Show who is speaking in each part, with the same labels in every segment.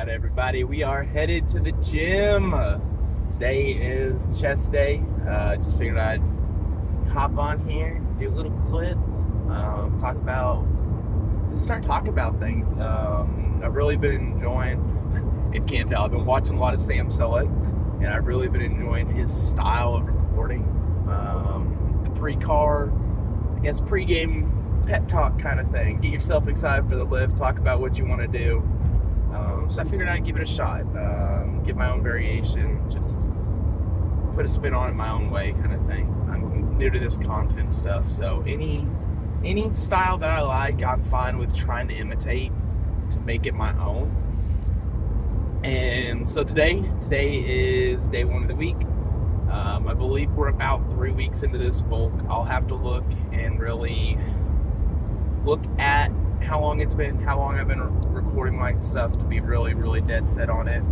Speaker 1: right, everybody, we are headed to the gym. Today is chest day. Just figured I'd hop on here, do a little clip, start talking about things. I've really been enjoying, if you can't tell, I've been watching a lot of Sam Sulek, and I've really been enjoying his style of recording. The pre-game pep talk kind of thing. Get yourself excited for the lift, talk about what you want to do. So I figured I'd give it a shot, give my own variation, just put a spin on it my own way kind of thing. I'm new to this content stuff, so any style that I like, I'm fine with trying to imitate to make it my own. And so today is day one of the week. I believe we're about 3 weeks into this bulk. I'll have to look and really look at how long I've been recording my stuff to be really dead set on it.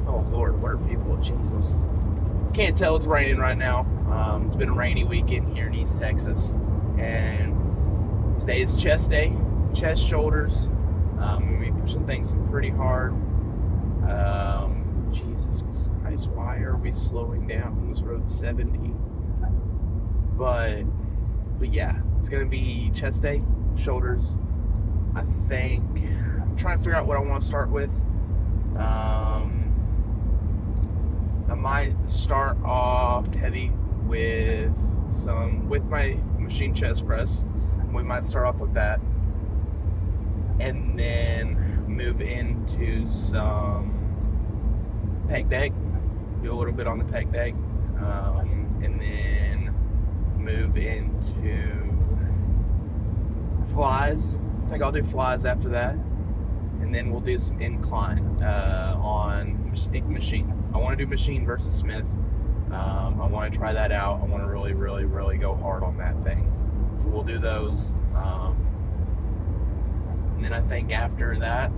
Speaker 1: Oh Lord, what are people? Jesus. Can't tell, it's raining right now. It's been a rainy weekend here in East Texas. And today is chest day, chest, shoulders. I'm going to be pushing things pretty hard. Jesus Christ, why are we slowing down on this road 70? But yeah, it's going to be chest day, shoulders. I think I'm trying to figure out what I want to start with. I might start off heavy with my machine chest press. We might start off with that, and then move into some pec deck. Do a little bit on the pec deck, and then move into flies. I think I'll do flies after that, and then we'll do some incline on machine. I want to do machine versus Smith. I want to try that out. I want to really go hard on that thing. So we'll do those, and then I think after that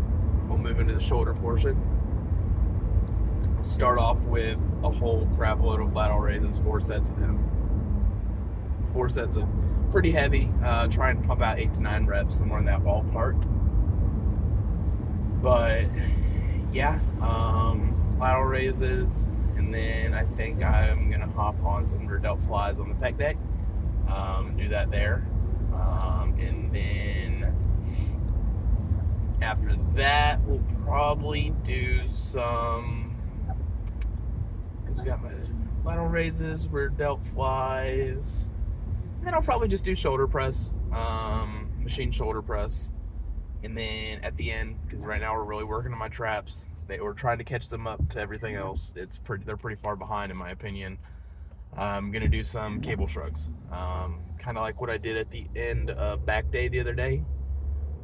Speaker 1: we'll move into the shoulder portion. Start off with a whole crap load of lateral raises, 4 sets of them. 4 sets of pretty heavy, try and pump out 8 to 9 reps, somewhere in that ballpark. But yeah, lateral raises, and then I think I'm gonna hop on some rear delt flies on the pec deck, do that there, and then after that we'll probably do some, because we got my lateral raises, rear delt flies. And then I'll probably just do shoulder press, machine shoulder press. And then at the end, because right now we're really working on my traps, we're trying to catch them up to everything else. They're pretty far behind in my opinion. I'm gonna do some cable shrugs, kind of like what I did at the end of back day the other day.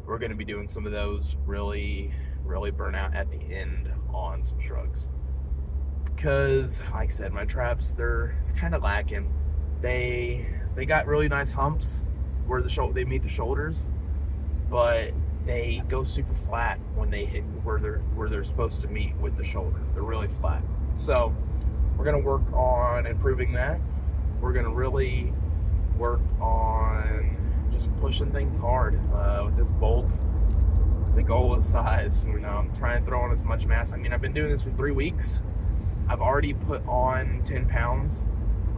Speaker 1: We're gonna be doing some of those, really burn out at the end on some shrugs. Because, like I said, my traps, they're kind of lacking. They got really nice humps where they meet the shoulders, but they go super flat when they hit where they're supposed to meet with the shoulder. They're really flat. So we're gonna work on improving that. We're gonna really work on just pushing things hard with this bulk. The goal is size. I'm trying to throw on as much mass. I mean, I've been doing this for 3 weeks. I've already put on 10 pounds.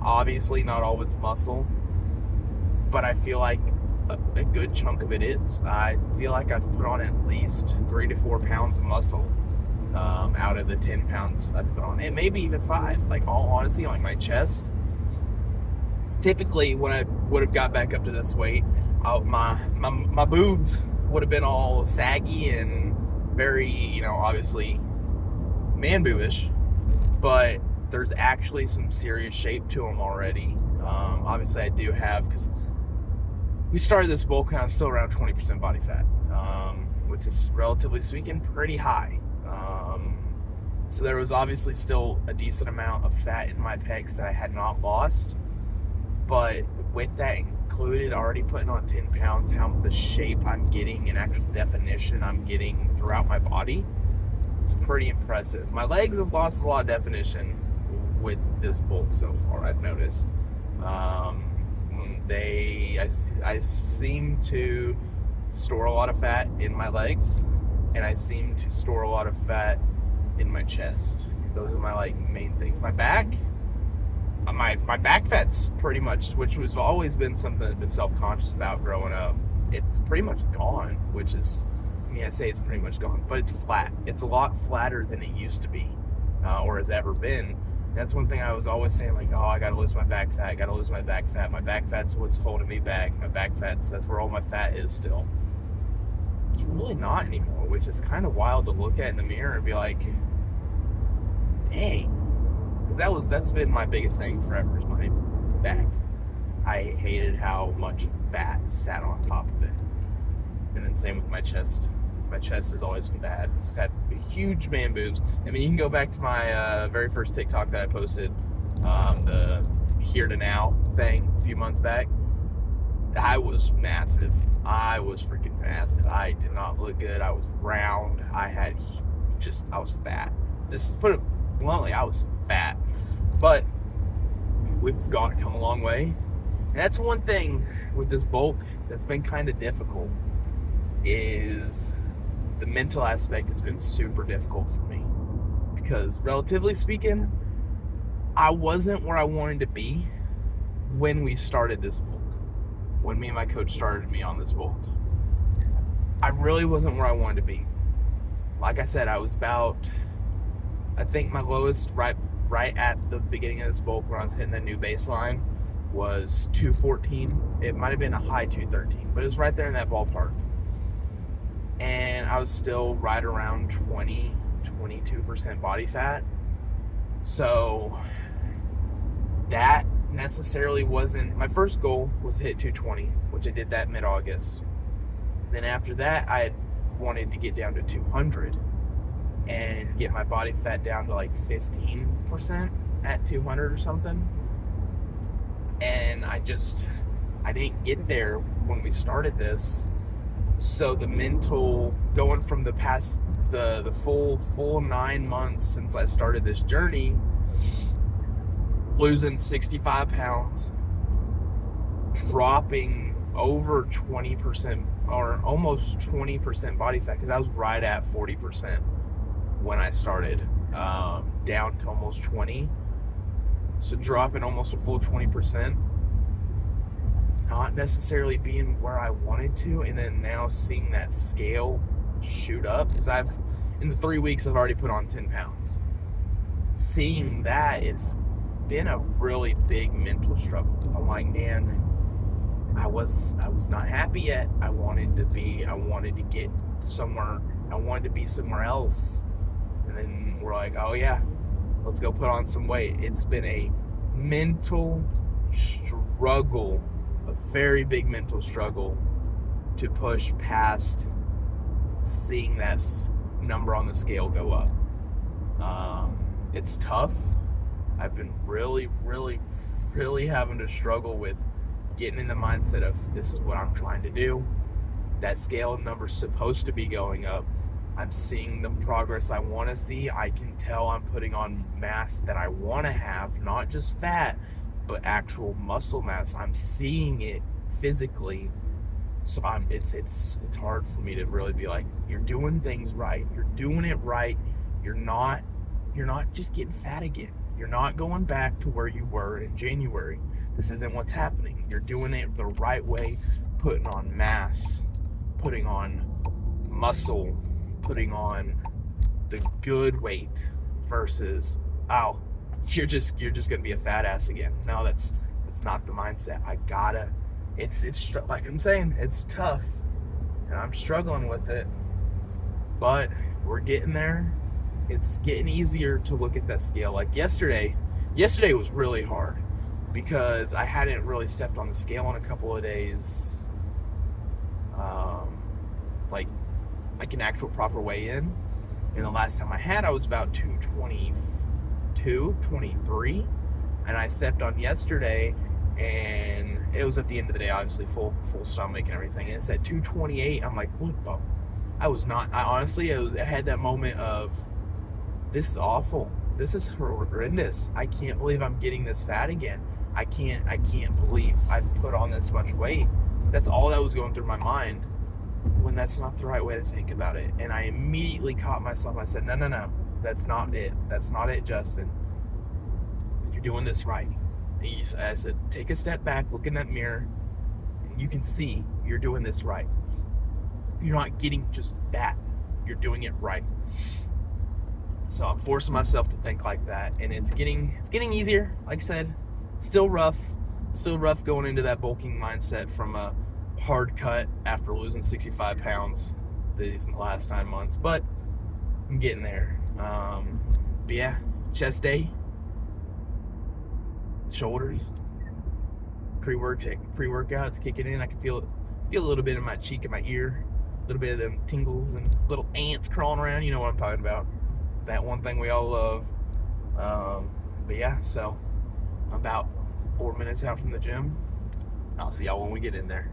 Speaker 1: Obviously not all of it's muscle, but I feel like a good chunk of it is. I feel like I've put on at least 3 to 4 pounds of muscle out of the 10 pounds I've put on, and maybe even 5. Like, all honesty, like my chest, typically when I would have got back up to this weight, my boobs would have been all saggy and very, obviously man boobish, but there's actually some serious shape to them already. Obviously I do have, because we started this bulk and I was still around 20% body fat, which is, relatively speaking, pretty high. So there was obviously still a decent amount of fat in my pecs that I had not lost, but with that included, already putting on 10 pounds, how the shape I'm getting and actual definition I'm getting throughout my body, it's pretty impressive. My legs have lost a lot of definition with this bulk so far, I've noticed. I seem to store a lot of fat in my legs, and I seem to store a lot of fat in my chest. Those are my like main things. My back fat's pretty much, which was always been something I've been self-conscious about growing up. It's pretty much gone, which is, I mean, I say it's pretty much gone, but it's flat. It's a lot flatter than it used to be, or has ever been. That's one thing I was always saying, like, oh, I gotta lose my back fat, I gotta lose my back fat. My back fat's what's holding me back. My back fat's, that's where all my fat is still. It's really not anymore, which is kind of wild to look at in the mirror and be like, dang. Because that's been my biggest thing forever, is my back. I hated how much fat sat on top of it. And then same with my chest. My chest has always been bad. I've had huge man boobs. I mean, you can go back to my very first TikTok that I posted, the here to now thing a few months back. I was massive. I was freaking massive. I did not look good. I was round. I was fat. Just put it bluntly, I was fat. But we've come a long way. And that's one thing with this bulk that's been kind of difficult, is the mental aspect has been super difficult for me. Because relatively speaking, I wasn't where I wanted to be when we started this bulk. When me and my coach started me on this bulk. I really wasn't where I wanted to be. Like I said, I was about, I think my lowest right at the beginning of this bulk when I was hitting the new baseline was 214. It might have been a high 213, but it was right there in that ballpark. And I was still right around 22% body fat. So that necessarily wasn't, my first goal was to hit 220, which I did that mid-August. Then after that, I wanted to get down to 200 and get my body fat down to like 15% at 200 or something. And I didn't get there when we started this. So the mental, going from the past, the full 9 months since I started this journey, losing 65 pounds, dropping over 20% or almost 20% body fat, because I was right at 40% when I started, down to almost 20. So dropping almost a full 20%, not necessarily being where I wanted to, and then now seeing that scale shoot up, because in the 3 weeks I've already put on 10 pounds. Seeing that, it's been a really big mental struggle. I'm like, man, I was not happy yet. I wanted to get somewhere, I wanted to be somewhere else. And then we're like, oh yeah, let's go put on some weight. It's been a mental struggle, a very big mental struggle to push past seeing that number on the scale go up. It's tough. I've been really, really, really having to struggle with getting in the mindset of, this is what I'm trying to do. That scale number's supposed to be going up. I'm seeing the progress I want to see. I can tell I'm putting on mass that I want to have, not just fat, but actual muscle mass. I'm seeing it physically. So it's hard for me to really be like, you're doing things right. You're doing it right. You're not just getting fat again. You're not going back to where you were in January. This isn't what's happening. You're doing it the right way, putting on mass, putting on muscle, putting on the good weight versus, oh, you're just gonna be a fat ass again. No, that's not the mindset. It's like I'm saying, it's tough, and I'm struggling with it, but we're getting there. It's getting easier to look at that scale. Like yesterday was really hard because I hadn't really stepped on the scale in a couple of days, like an actual proper weigh-in. And the last time I had, I was about 222, 23, and I stepped on yesterday, and it was at the end of the day, obviously full stomach and everything, and it said 228. I'm like, what the? I had that moment of, this is awful. This is horrendous. I can't believe I'm getting this fat again. I can't believe I've put on this much weight. That's all that was going through my mind. when that's not the right way to think about it. And I immediately caught myself. I said, no, that's not it. That's not it, Justin. You're doing this right. I said, take a step back, look in that mirror, and you can see you're doing this right. You're not getting just that. You're doing it right. So I'm forcing myself to think like that, and it's getting easier. Like I said, still rough going into that bulking mindset from a hard cut after losing 65 pounds these last 9 months, but I'm getting there. But yeah, chest day, shoulders, pre-workout's kicking in. I can feel a little bit in my cheek and my ear, a little bit of them tingles and little ants crawling around. You know what I'm talking about. That one thing we all love. But yeah, so I'm about 4 minutes out from the gym. I'll see y'all when we get in there.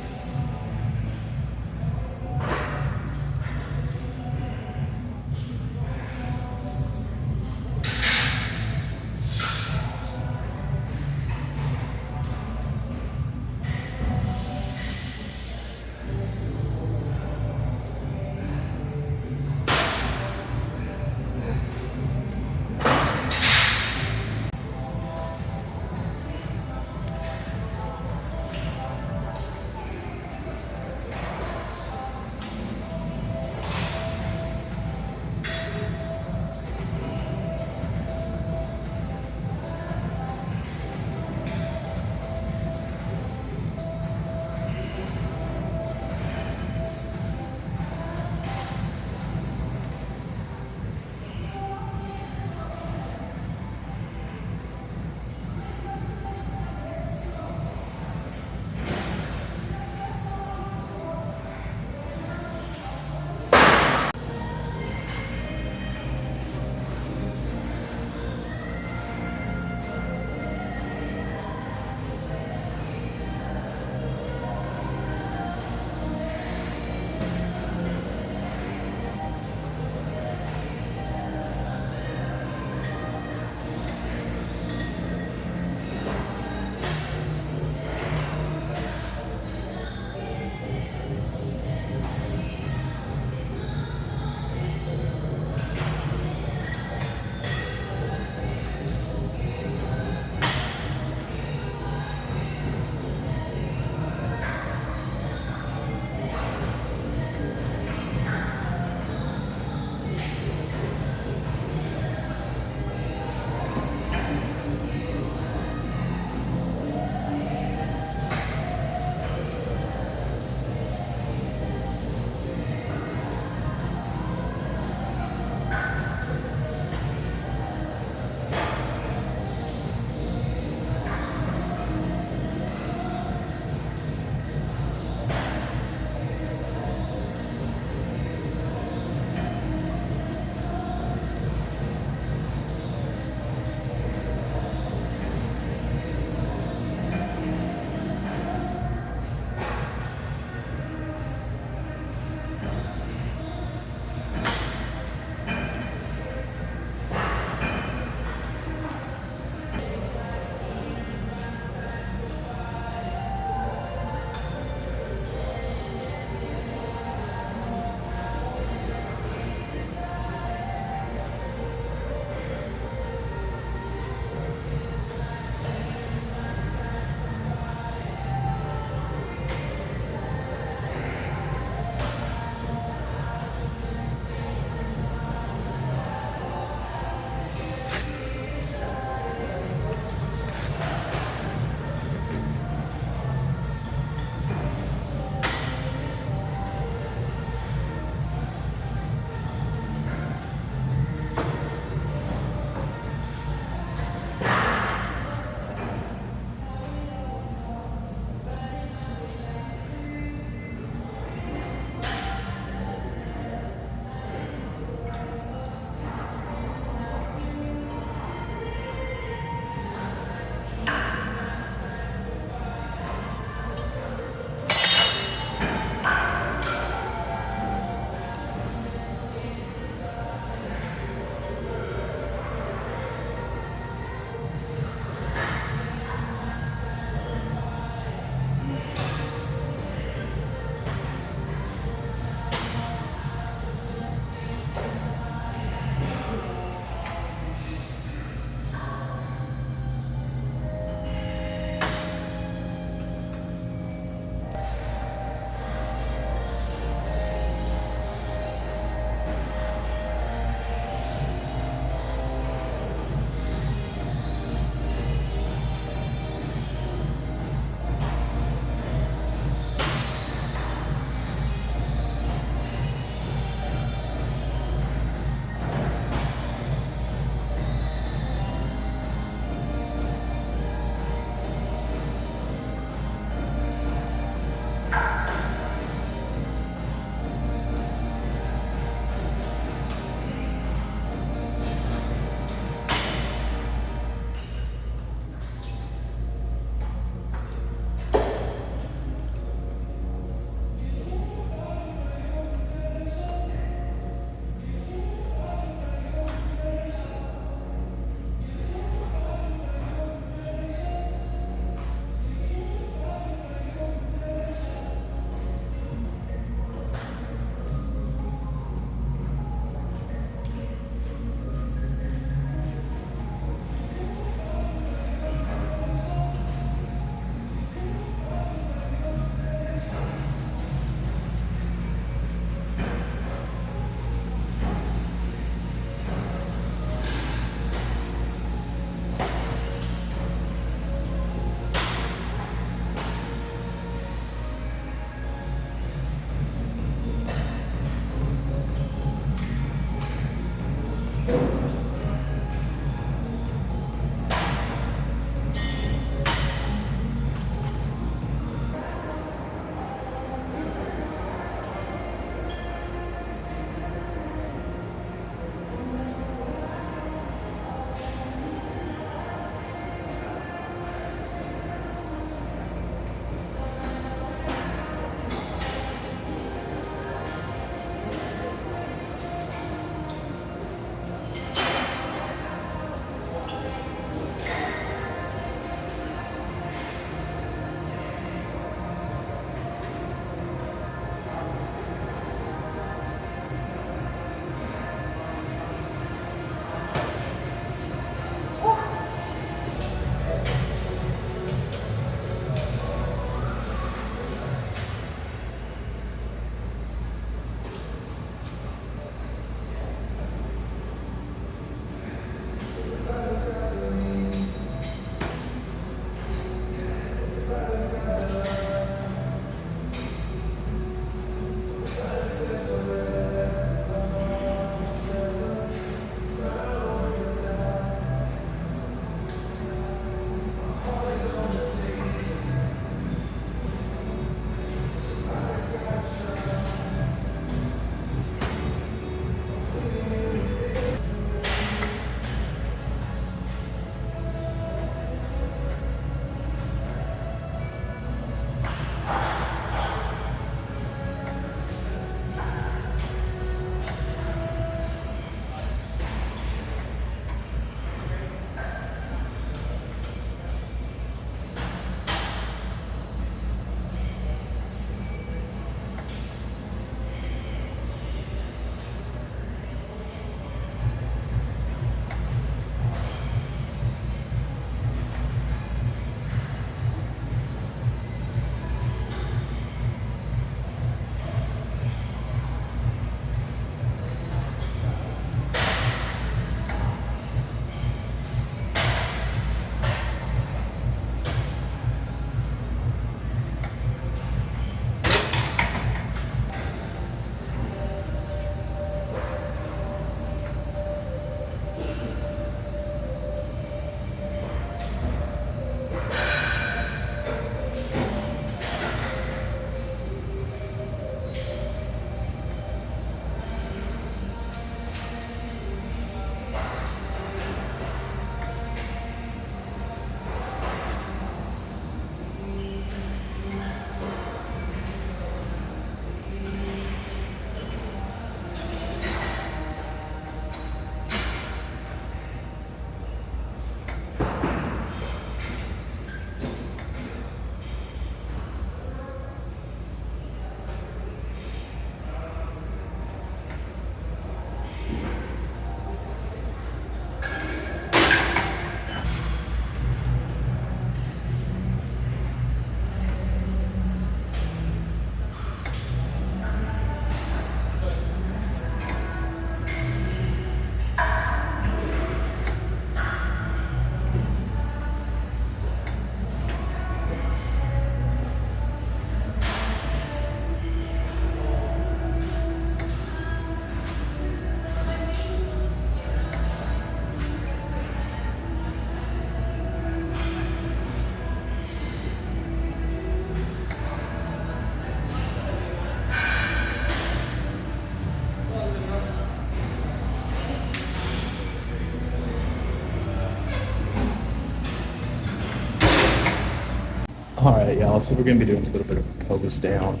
Speaker 1: All right, y'all. So we're gonna be doing a little bit of a pose down,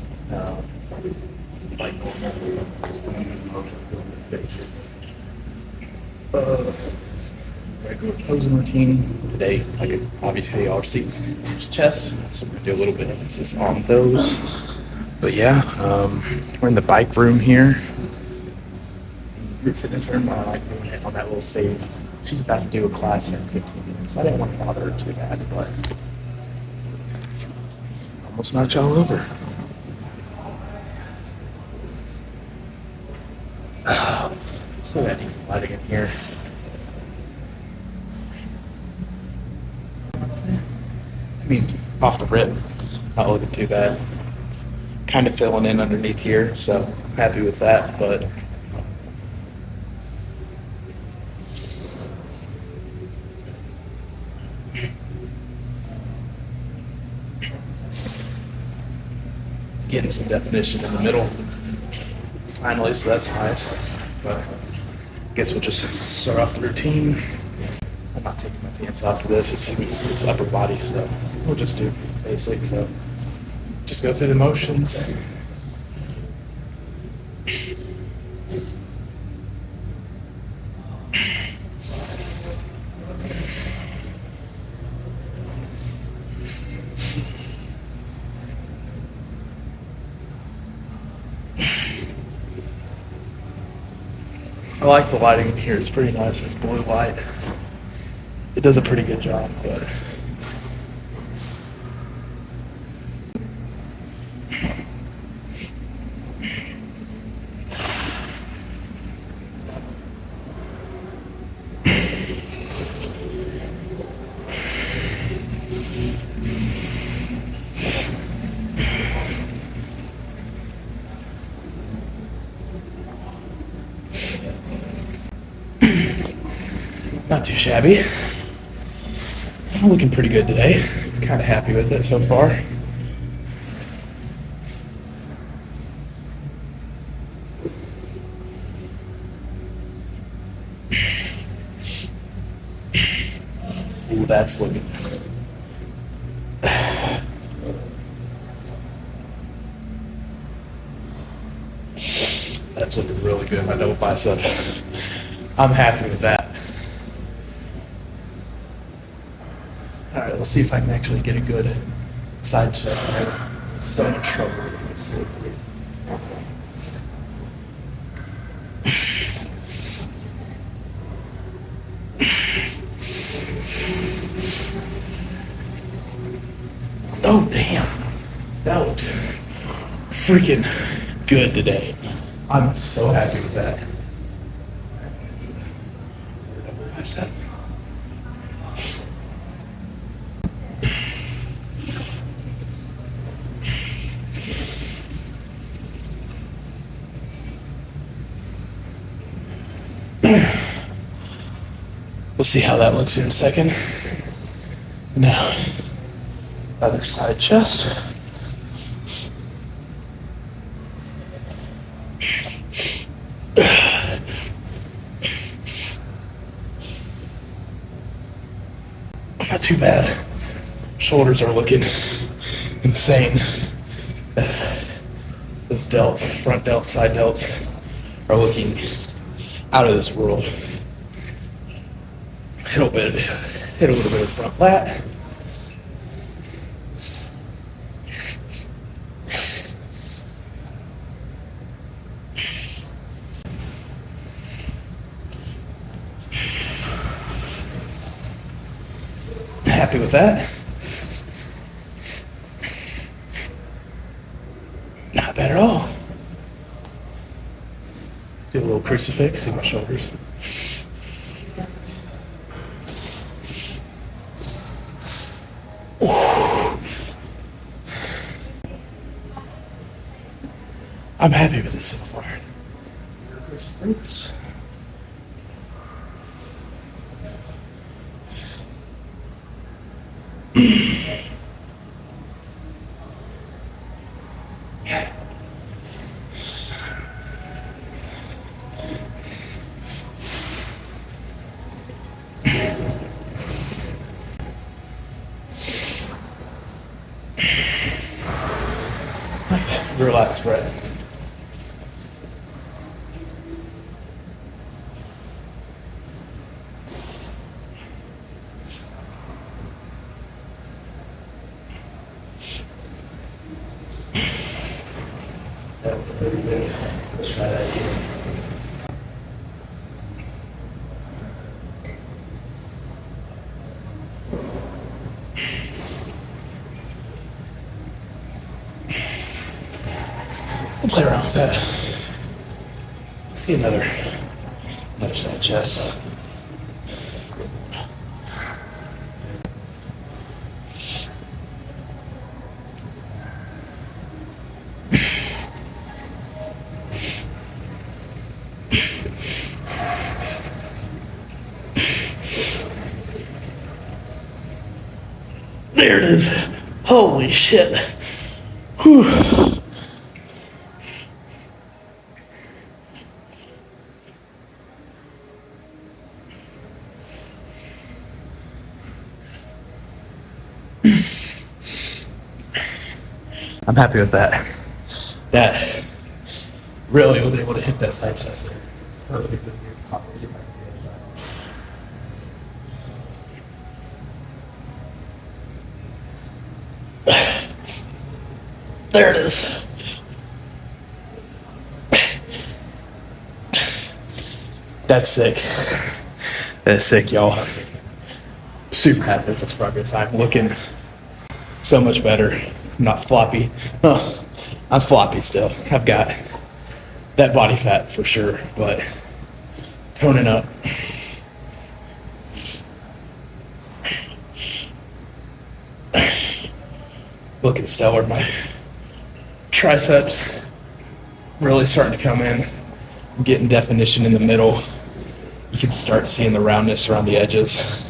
Speaker 1: like normal, just doing motions on the basics. Regular posing routine today. Like obviously, y'all see chest, so we're gonna do a little bit of emphasis on those. But yeah, we're in the bike room here. Group fitness room. I like doing it on that little stage. She's about to do a class here in 15 minutes. I didn't want to bother her too bad, but almost knocked y'all over. So got decent lighting in here. I mean, off the rip, not looking too bad. It's kind of filling in underneath here, so I'm happy with that, but getting some definition in the middle. Finally, so that's nice. But I guess we'll just start off the routine. I'm not taking my pants off for this. It's upper body, so we'll just do basic. So just go through the motions. I like the lighting in here. It's pretty nice. It's blue light. It does a pretty good job, but not too shabby. I'm looking pretty good today. Kind of happy with it so far. Ooh, that's looking. That's looking really good. My double bicep. I'm happy with that. All right, let's see if I can actually get a good side chest. I have so much trouble with this. Oh, damn. That looked freaking good today. I'm so happy with that. We'll see how that looks here in a second. Now, other side chest. Not too bad. Shoulders are looking insane. Those delts, front delts, side delts, are looking out of this world. Hit a little bit of front lat. Happy with that. Not bad at all. Do a little crucifix, see my shoulders. Ooh. I'm happy with this so far. Crucifix. super lat spread. That was pretty good. Let's try that again. We'll play around with that. Let's get another side chest. There it is. Holy shit. Whew. I'm happy with that. That really was able to hit that side chest there. Perfect. There it is. That's sick. That is sick, y'all. Super happy with this progress. I'm looking so much better. I'm not floppy. Oh, I'm floppy still. I've got that body fat for sure, but toning up. Looking stellar. My triceps really starting to come in. I'm getting definition in the middle. You can start seeing the roundness around the edges.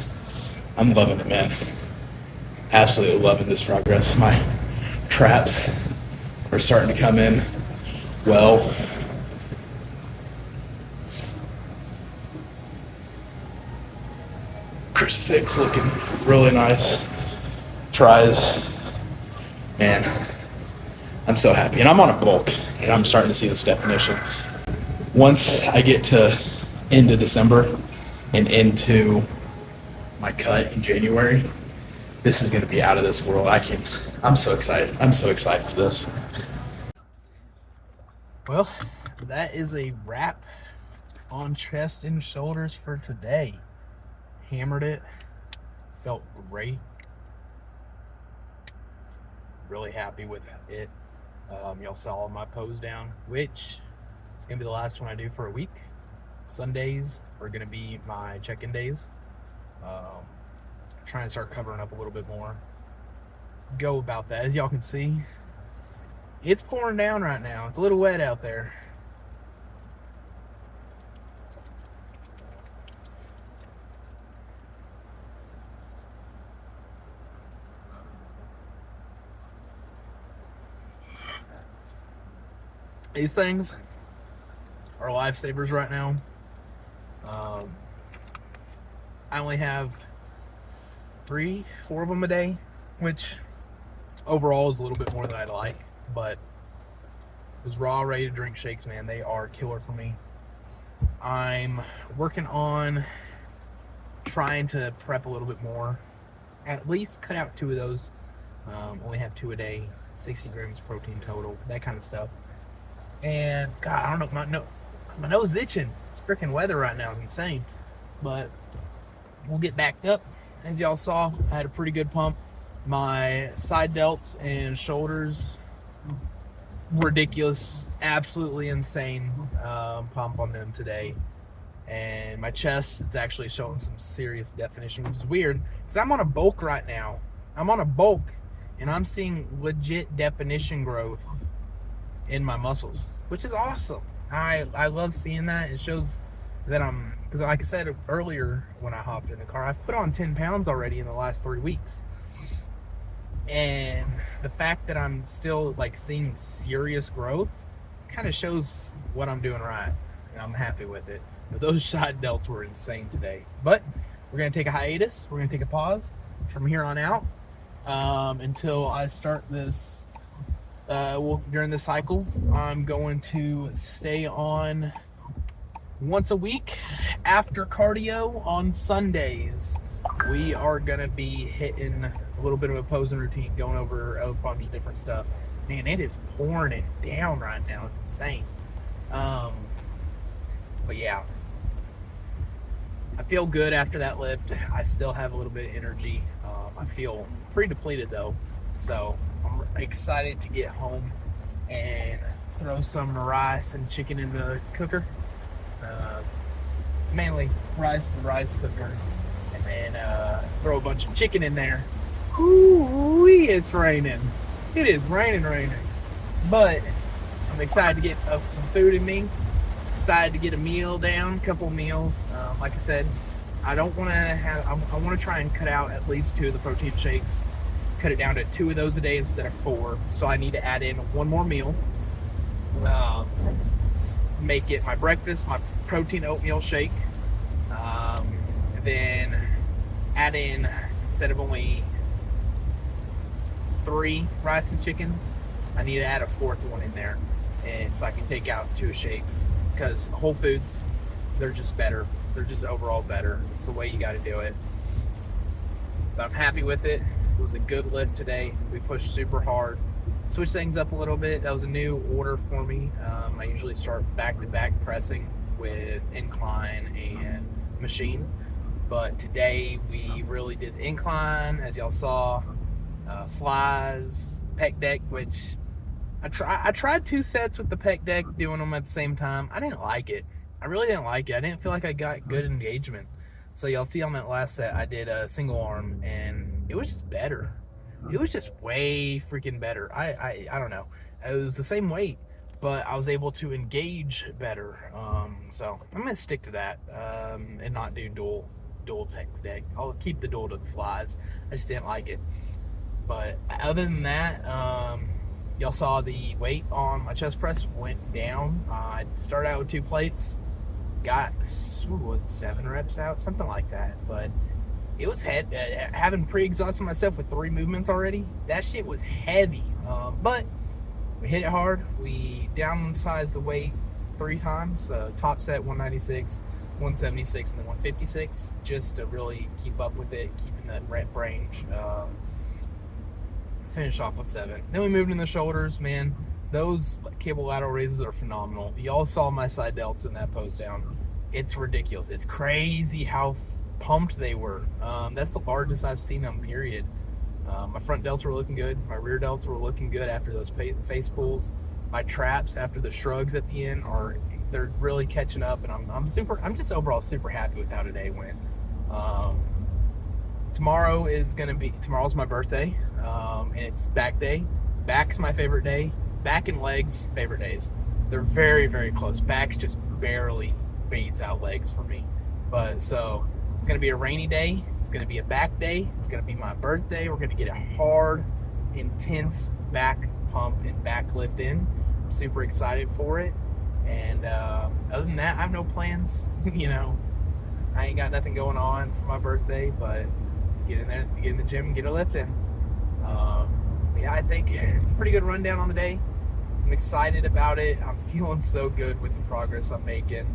Speaker 1: I'm loving it, man. Absolutely loving this progress. My traps are starting to come in well. Crucifix looking really nice. Tries. Man, I'm so happy. And I'm on a bulk, and I'm starting to see this definition. Once I get to end of December and into my cut in January, this is going to be out of this world. I'm so excited. I'm so excited for this. Well, that is a wrap on chest and shoulders for today. Hammered it. Felt great. Really happy with it. Y'all saw my pose down, which it's going to be the last one I do for a week. Sundays are going to be my check-in days. Trying to start covering up a little bit more. Go about that. As y'all can see, it's pouring down right now. It's a little wet out there. These things are lifesavers right now. I only have 3-4 of them a day, which overall is a little bit more than I'd like, but those raw ready to drink shakes, man, they are killer for me. I'm working on trying to prep a little bit more, at least cut out 2 of those. Only have 2 a day, 60 grams protein total, that kind of stuff. And God, I don't know, my nose is itching. It's freaking weather right now is insane, but we'll get backed up. As y'all saw, I had a pretty good pump. My side delts and shoulders, ridiculous, absolutely insane pump on them today. And my chest, it's actually showing some serious definition, which is weird because I'm on a bulk right now. I'm on a bulk and I'm seeing legit definition growth in my muscles, which is awesome. I love seeing that. It shows that because like I said earlier when I hopped in the car, I've put on 10 pounds already in the last 3 weeks. And the fact that I'm still like seeing serious growth kind of shows what I'm doing right. And I'm happy with it. But those side delts were insane today. But we're going to take a hiatus. We're going to take a pause from here on out until I start this during the cycle, I'm going to stay on once a week after cardio on Sundays. We are going to be hitting a little bit of a posing routine, going over a bunch of different stuff. Man, it is pouring it down right now. It's insane. But yeah, I feel good after that lift. I still have a little bit of energy. I feel pretty depleted though. So I'm excited to get home and throw some rice and chicken in the cooker. Mainly rice and rice cooker. And then throw a bunch of chicken in there. Ooh, it's raining. It is raining. But I'm excited to get some food in me. Excited to get a meal down, a couple meals. Like I said, I don't want to have. I want to try and cut out at least 2 of the protein shakes. Cut it down to 2 of those a day instead of 4. So I need to add in 1 more meal. Make it my breakfast, my protein oatmeal shake. Then add in, instead of only 3 rice and chickens, I need to add a 4th one in there, and so I can take out 2 shakes. Because Whole Foods, they're just better. They're just overall better. It's the way you got to do it. But I'm happy with it. It was a good lift today. We pushed super hard. Switch things up a little bit. That was a new order for me. I usually start back-to-back pressing with incline and machine. But today we really did the incline, as y'all saw. Flies, pec deck, which I tried 2 sets with the pec deck, doing them at the same time. I didn't like it. I really didn't like it. I didn't feel like I got good engagement. So y'all see on that last set, I did a single arm, and it was just better. It was just way freaking better. I don't know. It was the same weight, but I was able to engage better. So I'm gonna stick to that and not do dual pec deck. I'll keep the dual to the flies. I just didn't like it. But other than that, y'all saw the weight on my chest press went down. I started out with 2 plates, got, was it 7 reps out? Something like that. But it was having pre-exhausted myself with 3 movements already. That shit was heavy. But we hit it hard. We downsized the weight 3 times. Top set 196, 176, and then 156, just to really keep up with it, keeping that rep range. Finished off with 7. Then we moved in the shoulders. Man, those cable lateral raises are phenomenal. Y'all saw my side delts in that post down. It's ridiculous. It's crazy how pumped they were. That's the largest I've seen them, period. My front delts were looking good. My rear delts were looking good after those face pulls. My traps after the shrugs at the end they're really catching up, and I'm just overall super happy with how today went. Tomorrow's my birthday, and it's back day. Back's my favorite day. Back and legs, favorite days. They're very, very close. Back's just barely beats out legs for me. But so it's gonna be a rainy day. It's gonna be a back day. It's gonna be my birthday. We're gonna get a hard, intense back pump and back lift in. I'm super excited for it. And other than that, I have no plans. I ain't got nothing going on for my birthday, but get in there, get in the gym, and get a lift in. Yeah, I think it's a pretty good rundown on the day. I'm excited about it. I'm feeling so good with the progress I'm making.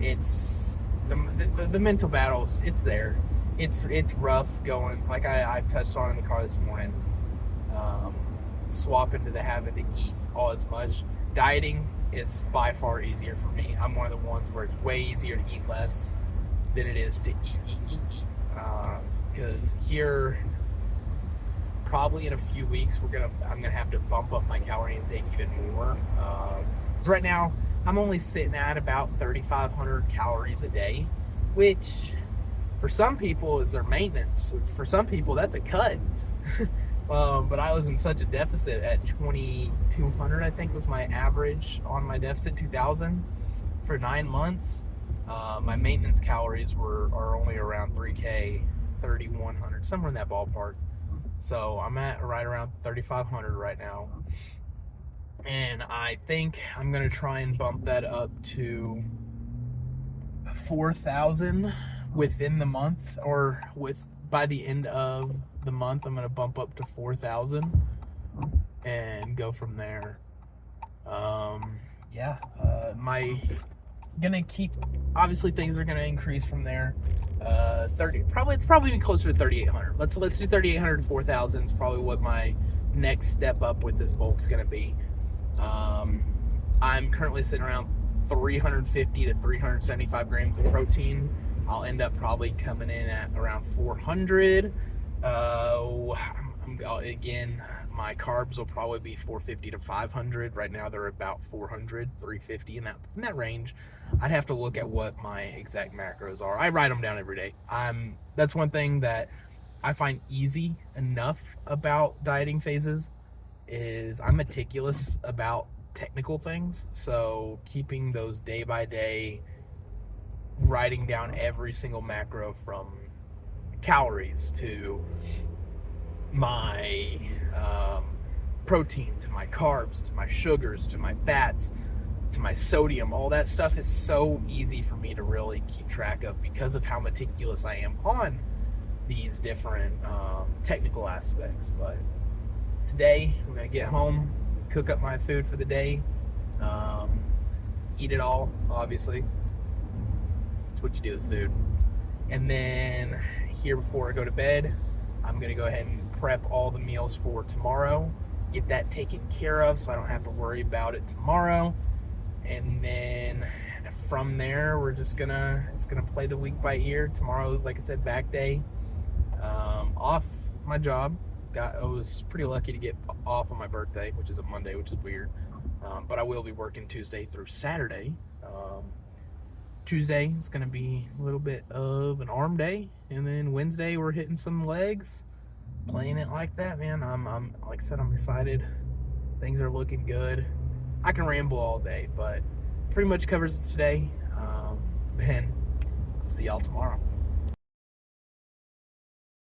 Speaker 1: It's the mental battles. It's there. It's rough going. Like I touched on in the car this morning. Swapping to the having to eat all as much. Dieting is by far easier for me. I'm one of the ones where it's way easier to eat less than it is to eat. Because here, probably in a few weeks, I'm gonna have to bump up my calorie intake even more. Because right now I'm only sitting at about 3,500 calories a day, which for some people is their maintenance. For some people, that's a cut. But I was in such a deficit at 2,200, I think was my average on my deficit, 2,000 for 9 months. My maintenance calories are only around 3K, 3,100, somewhere in that ballpark. So I'm at right around 3,500 right now. And I think I'm going to try and bump that up to 4,000 within the month, or by the end of the month, I'm going to bump up to 4,000. and go from there. Yeah, gonna keep, obviously things are gonna increase from there. 30, it's probably even closer to 3,800. Let's do 3,800 to 4,000 is probably what my next step up with this bulk's gonna be. I'm currently sitting around 350 to 375 grams of protein. I'll end up probably coming in at around 400. Again, my carbs will probably be 450 to 500. Right now they're about 400, 350 in that range. I'd have to look at what my exact macros are. I write them down every day. That's one thing that I find easy enough about dieting phases is I'm meticulous about technical things. So keeping those day by day, writing down every single macro from calories to my protein, to my carbs, to my sugars, to my fats, to my sodium, all that stuff is so easy for me to really keep track of because of how meticulous I am on these different technical aspects. But today I'm gonna get home, cook up my food for the day, eat it all, obviously. That's what you do with food. And then here before I go to bed, I'm gonna go ahead and prep all the meals for tomorrow, get that taken care of so I don't have to worry about it tomorrow. And then from there, it's gonna play the week by ear. Tomorrow's, like I said, back day. Off my job. I was pretty lucky to get off on my birthday, which is a Monday, which is weird. But I will be working Tuesday through Saturday. Tuesday is gonna be a little bit of an arm day, and then Wednesday we're hitting some legs, playing it like that, man. I'm like I said, I'm excited. Things are looking good. I can ramble all day, but pretty much covers it today. Ben, I'll see y'all tomorrow.